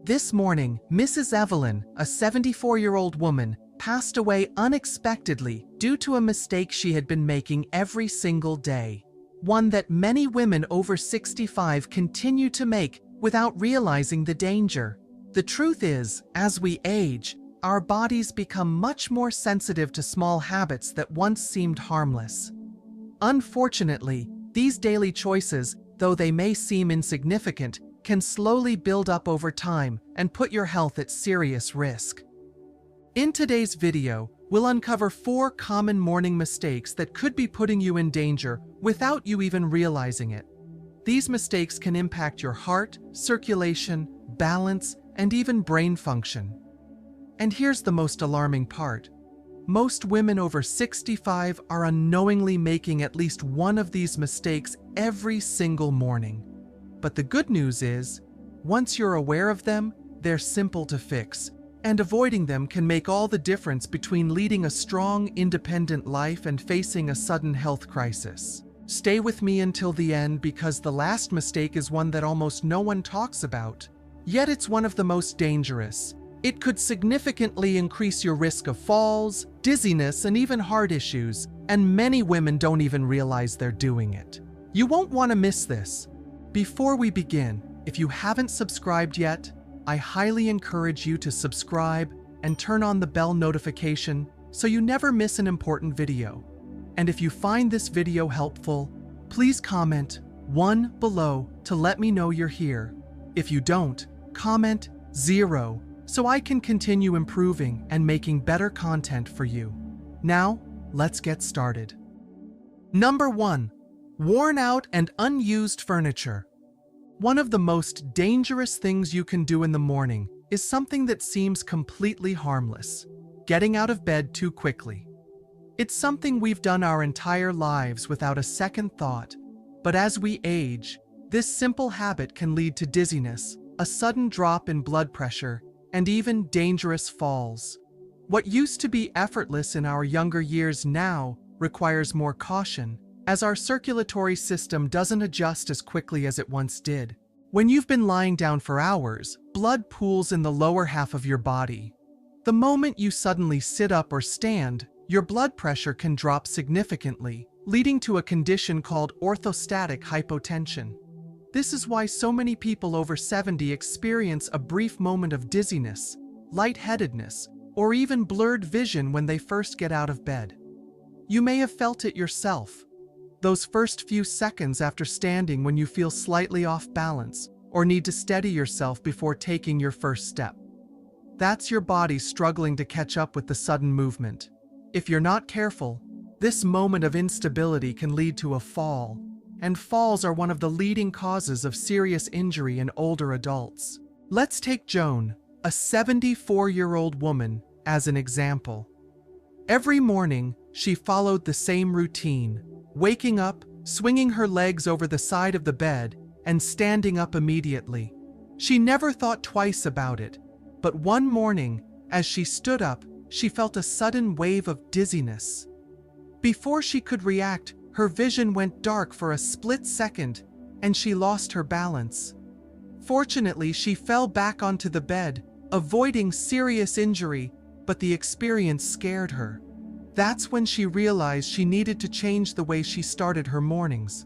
This morning, Mrs. Evelyn, a 74-year-old woman, passed away unexpectedly due to a mistake she had been making every single day. One that many women over 65 continue to make without realizing the danger. The truth is, as we age, our bodies become much more sensitive to small habits that once seemed harmless. Unfortunately, these daily choices, though they may seem insignificant, can slowly build up over time and put your health at serious risk. In today's video, we'll uncover 4 common morning mistakes that could be putting you in danger without you even realizing it. These mistakes can impact your heart, circulation, balance, and even brain function. And here's the most alarming part. Most women over 65 are unknowingly making at least one of these mistakes every single morning. But the good news is, once you're aware of them, they're simple to fix, and avoiding them can make all the difference between leading a strong, independent life and facing a sudden health crisis. Stay with me until the end because the last mistake is one that almost no one talks about. Yet it's one of the most dangerous. It could significantly increase your risk of falls, dizziness, and even heart issues, and many women don't even realize they're doing it. You won't want to miss this. Before we begin, if you haven't subscribed yet, I highly encourage you to subscribe and turn on the bell notification so you never miss an important video. And if you find this video helpful, please comment 1 below to let me know you're here. If you don't, comment 0 so I can continue improving and making better content for you. Now, let's get started. Number 1. Worn out and unused furniture. One of the most dangerous things you can do in the morning is something that seems completely harmless: getting out of bed too quickly. It's something we've done our entire lives without a second thought, but as we age, this simple habit can lead to dizziness, a sudden drop in blood pressure, and even dangerous falls. What used to be effortless in our younger years now requires more caution, as our circulatory system doesn't adjust as quickly as it once did. When you've been lying down for hours, blood pools in the lower half of your body. The moment you suddenly sit up or stand, your blood pressure can drop significantly, leading to a condition called orthostatic hypotension. This is why so many people over 70 experience a brief moment of dizziness, lightheadedness, or even blurred vision when they first get out of bed. You may have felt it yourself. Those first few seconds after standing when you feel slightly off balance or need to steady yourself before taking your first step. That's your body struggling to catch up with the sudden movement. If you're not careful, this moment of instability can lead to a fall, and falls are one of the leading causes of serious injury in older adults. Let's take Joan, a 74-year-old woman, as an example. Every morning, she followed the same routine: waking up, swinging her legs over the side of the bed, and standing up immediately. She never thought twice about it, but one morning, as she stood up, she felt a sudden wave of dizziness. Before she could react, her vision went dark for a split second, and she lost her balance. Fortunately, she fell back onto the bed, avoiding serious injury, but the experience scared her. That's when she realized she needed to change the way she started her mornings.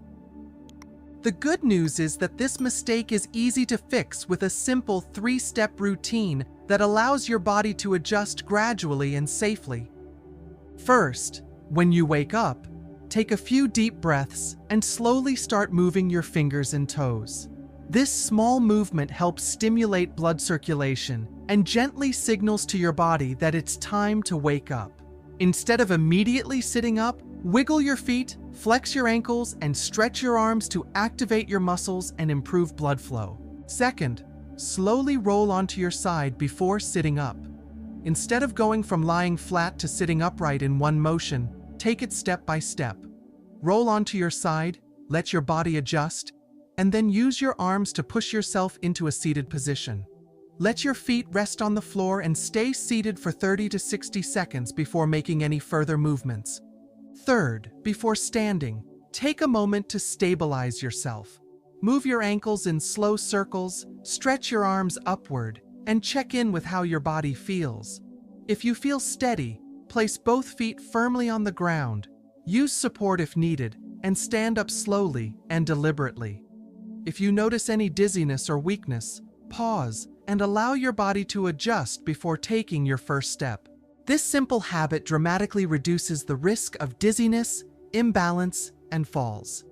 The good news is that this mistake is easy to fix with a simple 3-step routine that allows your body to adjust gradually and safely. First, when you wake up, take a few deep breaths and slowly start moving your fingers and toes. This small movement helps stimulate blood circulation and gently signals to your body that it's time to wake up. Instead of immediately sitting up, wiggle your feet, flex your ankles, and stretch your arms to activate your muscles and improve blood flow. Second, slowly roll onto your side before sitting up. Instead of going from lying flat to sitting upright in one motion, take it step by step. Roll onto your side, let your body adjust, and then use your arms to push yourself into a seated position. Let your feet rest on the floor and stay seated for 30 to 60 seconds before making any further movements. Third, before standing, take a moment to stabilize yourself. Move your ankles in slow circles, stretch your arms upward, and check in with how your body feels. If you feel steady, place both feet firmly on the ground. Use support if needed, and stand up slowly and deliberately. If you notice any dizziness or weakness, pause and allow your body to adjust before taking your first step. This simple habit dramatically reduces the risk of dizziness, imbalance, and falls.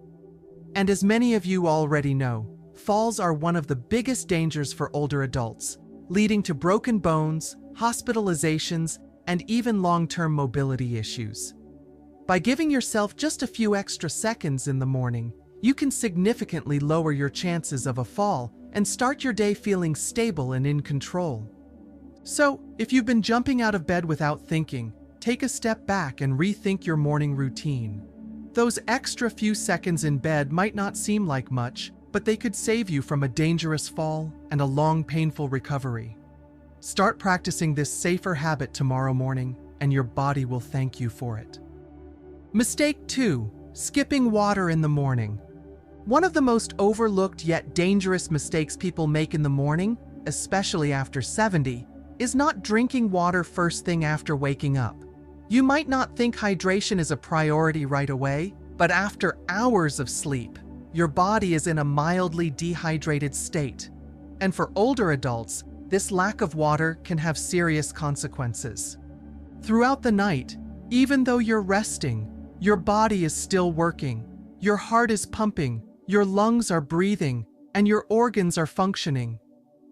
And as many of you already know, falls are one of the biggest dangers for older adults, leading to broken bones, hospitalizations, and even long-term mobility issues. By giving yourself just a few extra seconds in the morning, you can significantly lower your chances of a fall and start your day feeling stable and in control. So, if you've been jumping out of bed without thinking, take a step back and rethink your morning routine. Those extra few seconds in bed might not seem like much, but they could save you from a dangerous fall and a long, painful recovery. Start practicing this safer habit tomorrow morning, and your body will thank you for it. Mistake 2. Skipping water in the morning. One of the most overlooked yet dangerous mistakes people make in the morning, especially after 70, is not drinking water first thing after waking up. You might not think hydration is a priority right away, but after hours of sleep, your body is in a mildly dehydrated state. And for older adults, this lack of water can have serious consequences. Throughout the night, even though you're resting, your body is still working, your heart is pumping, your lungs are breathing, and your organs are functioning.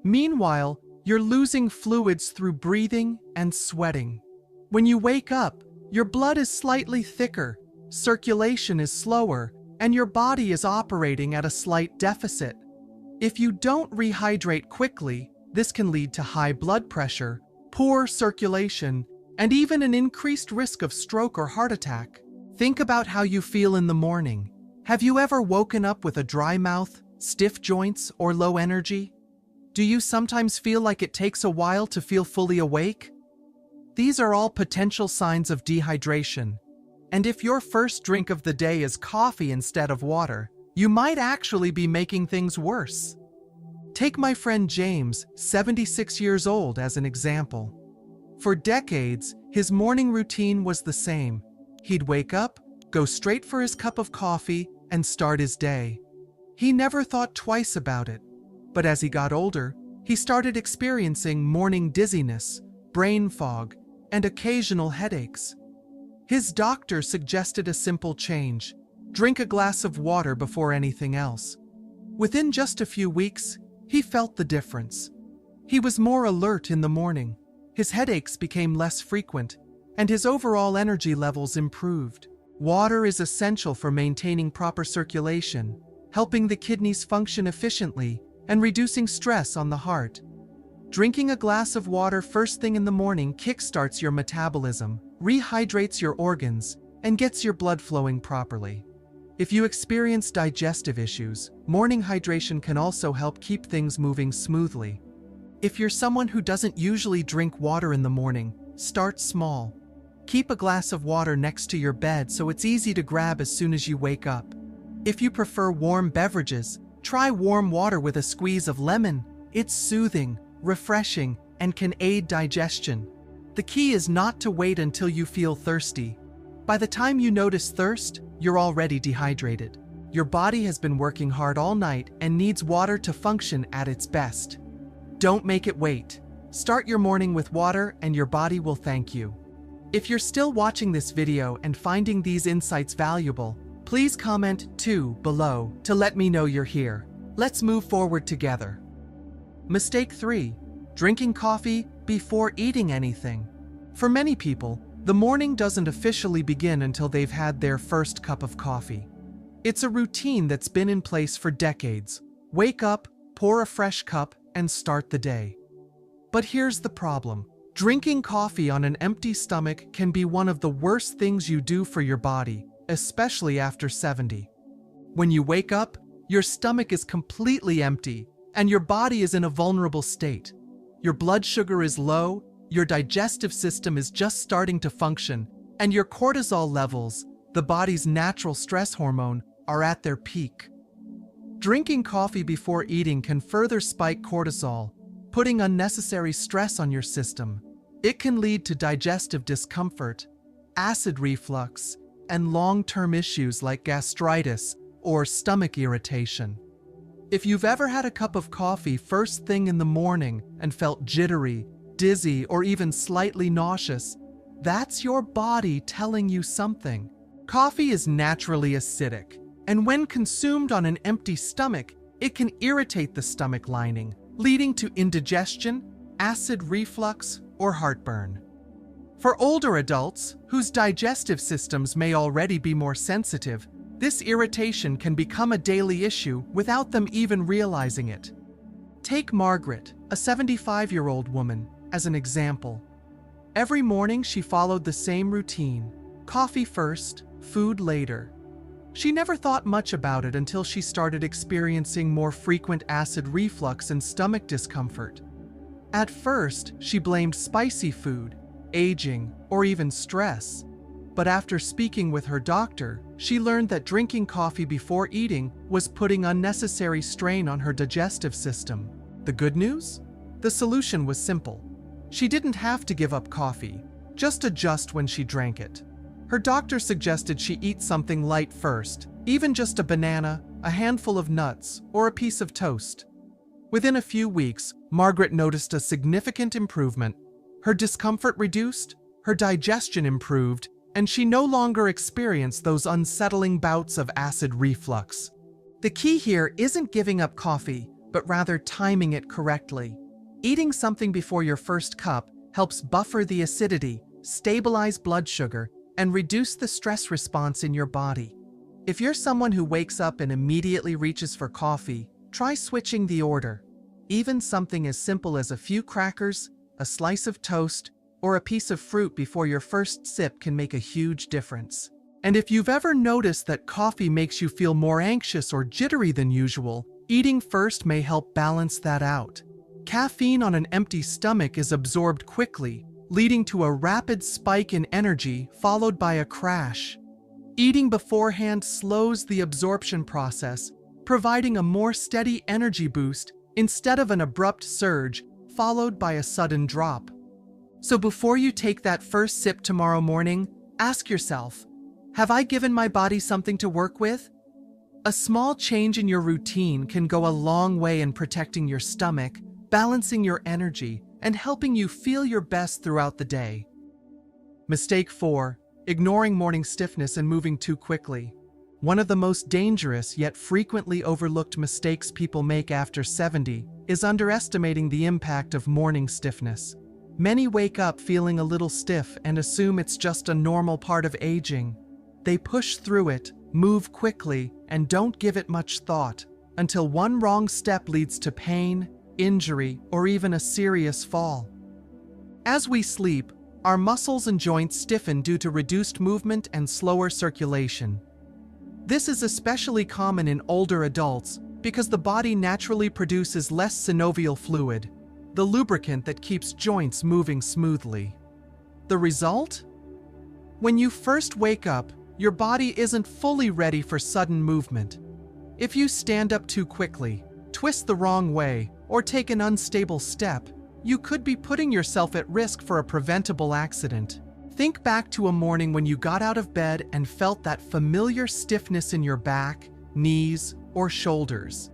Meanwhile, you're losing fluids through breathing and sweating. When you wake up, your blood is slightly thicker, circulation is slower, and your body is operating at a slight deficit. If you don't rehydrate quickly, this can lead to high blood pressure, poor circulation, and even an increased risk of stroke or heart attack. Think about how you feel in the morning. Have you ever woken up with a dry mouth, stiff joints, or low energy? Do you sometimes feel like it takes a while to feel fully awake? These are all potential signs of dehydration. And if your first drink of the day is coffee instead of water, you might actually be making things worse. Take my friend James, 76 years old, as an example. For decades, his morning routine was the same. He'd wake up, go straight for his cup of coffee, and start his day. He never thought twice about it. But as he got older, he started experiencing morning dizziness, brain fog, and occasional headaches. His doctor suggested a simple change: drink a glass of water before anything else. Within just a few weeks, he felt the difference. He was more alert in the morning, his headaches became less frequent, and his overall energy levels improved. Water is essential for maintaining proper circulation, helping the kidneys function efficiently, and reducing stress on the heart. Drinking a glass of water first thing in the morning kickstarts your metabolism, rehydrates your organs, and gets your blood flowing properly. If you experience digestive issues, morning hydration can also help keep things moving smoothly. If you're someone who doesn't usually drink water in the morning, start small. Keep a glass of water next to your bed so it's easy to grab as soon as you wake up. If you prefer warm beverages, try warm water with a squeeze of lemon. It's soothing, refreshing, and can aid digestion. The key is not to wait until you feel thirsty. By the time you notice thirst, you're already dehydrated. Your body has been working hard all night and needs water to function at its best. Don't make it wait. Start your morning with water and your body will thank you. If you're still watching this video and finding these insights valuable, please comment 2 below to let me know you're here. Let's move forward together. Mistake 3. Drinking coffee before eating anything. For many people, the morning doesn't officially begin until they've had their first cup of coffee. It's a routine that's been in place for decades. Wake up, pour a fresh cup, and start the day. But here's the problem. Drinking coffee on an empty stomach can be one of the worst things you do for your body, especially after 70. When you wake up, your stomach is completely empty, and your body is in a vulnerable state. Your blood sugar is low, your digestive system is just starting to function, and your cortisol levels, the body's natural stress hormone, are at their peak. Drinking coffee before eating can further spike cortisol, putting unnecessary stress on your system. It can lead to digestive discomfort, acid reflux, and long-term issues like gastritis or stomach irritation. If you've ever had a cup of coffee first thing in the morning and felt jittery, dizzy, or even slightly nauseous, that's your body telling you something. Coffee is naturally acidic, and when consumed on an empty stomach, it can irritate the stomach lining, leading to indigestion, acid reflux, or heartburn. For older adults, whose digestive systems may already be more sensitive, this irritation can become a daily issue without them even realizing it. Take Margaret, a 75-year-old woman, as an example. Every morning she followed the same routine: coffee first, food later. She never thought much about it until she started experiencing more frequent acid reflux and stomach discomfort. At first, she blamed spicy food, aging, or even stress. But after speaking with her doctor, she learned that drinking coffee before eating was putting unnecessary strain on her digestive system. The good news? The solution was simple. She didn't have to give up coffee, just adjust when she drank it. Her doctor suggested she eat something light first, even just a banana, a handful of nuts, or a piece of toast. Within a few weeks, Margaret noticed a significant improvement. Her discomfort reduced, her digestion improved, and she no longer experienced those unsettling bouts of acid reflux. The key here isn't giving up coffee, but rather timing it correctly. Eating something before your first cup helps buffer the acidity, stabilize blood sugar, and reduce the stress response in your body. If you're someone who wakes up and immediately reaches for coffee, try switching the order. Even something as simple as a few crackers, a slice of toast, or a piece of fruit before your first sip can make a huge difference. And if you've ever noticed that coffee makes you feel more anxious or jittery than usual, eating first may help balance that out. Caffeine on an empty stomach is absorbed quickly, leading to a rapid spike in energy followed by a crash. Eating beforehand slows the absorption process, providing a more steady energy boost instead of an abrupt surge followed by a sudden drop. So before you take that first sip tomorrow morning, ask yourself, have I given my body something to work with? A small change in your routine can go a long way in protecting your stomach, balancing your energy, and helping you feel your best throughout the day. Mistake 4. Ignoring morning stiffness and moving too quickly. One of the most dangerous yet frequently overlooked mistakes people make after 70 is underestimating the impact of morning stiffness. Many wake up feeling a little stiff and assume it's just a normal part of aging. They push through it, move quickly, and don't give it much thought, until one wrong step leads to pain, injury, or even a serious fall. As we sleep, our muscles and joints stiffen due to reduced movement and slower circulation. This is especially common in older adults because the body naturally produces less synovial fluid, the lubricant that keeps joints moving smoothly. The result? When you first wake up, your body isn't fully ready for sudden movement. If you stand up too quickly, twist the wrong way, or take an unstable step, you could be putting yourself at risk for a preventable accident. Think back to a morning when you got out of bed and felt that familiar stiffness in your back, knees, or shoulders.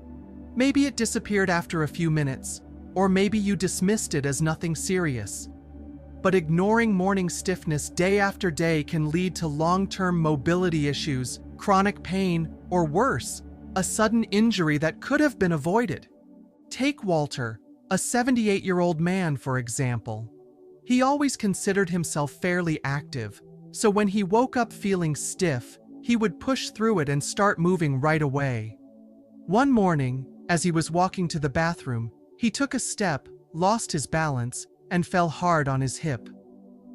Maybe it disappeared after a few minutes, or maybe you dismissed it as nothing serious. But ignoring morning stiffness day after day can lead to long-term mobility issues, chronic pain, or worse, a sudden injury that could have been avoided. Take Walter, a 78-year-old man, for example. He always considered himself fairly active, so when he woke up feeling stiff, he would push through it and start moving right away. One morning, as he was walking to the bathroom, he took a step, lost his balance, and fell hard on his hip.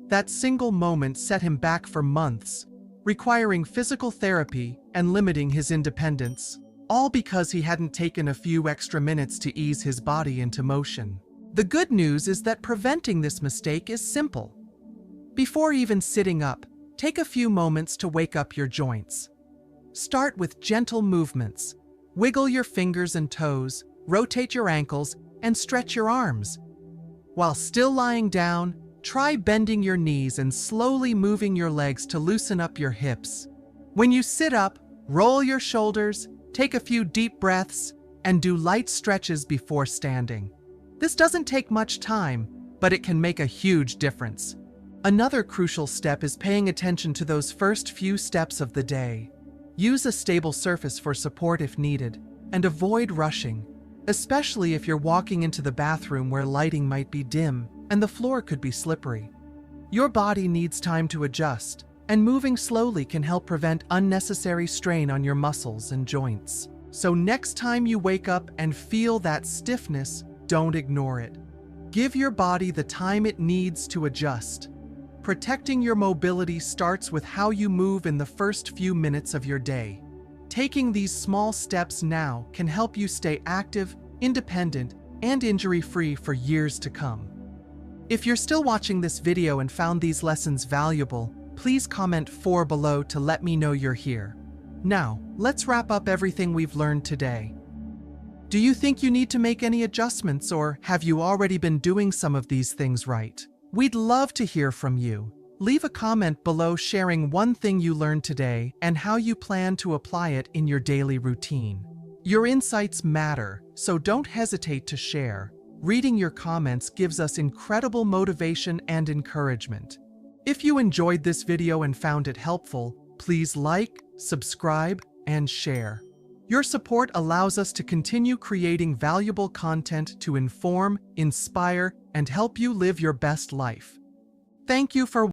That single moment set him back for months, requiring physical therapy and limiting his independence, all because he hadn't taken a few extra minutes to ease his body into motion. The good news is that preventing this mistake is simple. Before even sitting up, take a few moments to wake up your joints. Start with gentle movements. Wiggle your fingers and toes, rotate your ankles, and stretch your arms. While still lying down, try bending your knees and slowly moving your legs to loosen up your hips. When you sit up, roll your shoulders, take a few deep breaths, and do light stretches before standing. This doesn't take much time, but it can make a huge difference. Another crucial step is paying attention to those first few steps of the day. Use a stable surface for support if needed, and avoid rushing, especially if you're walking into the bathroom where lighting might be dim and the floor could be slippery. Your body needs time to adjust, and moving slowly can help prevent unnecessary strain on your muscles and joints. So next time you wake up and feel that stiffness, don't ignore it. Give your body the time it needs to adjust. Protecting your mobility starts with how you move in the first few minutes of your day. Taking these small steps now can help you stay active, independent, and injury-free for years to come. If you're still watching this video and found these lessons valuable, please comment 4 below to let me know you're here. Now, let's wrap up everything we've learned today. Do you think you need to make any adjustments, or have you already been doing some of these things right? We'd love to hear from you. Leave a comment below sharing one thing you learned today and how you plan to apply it in your daily routine. Your insights matter, so don't hesitate to share. Reading your comments gives us incredible motivation and encouragement. If you enjoyed this video and found it helpful, please like, subscribe, and share. Your support allows us to continue creating valuable content to inform, inspire, and help you live your best life. Thank you for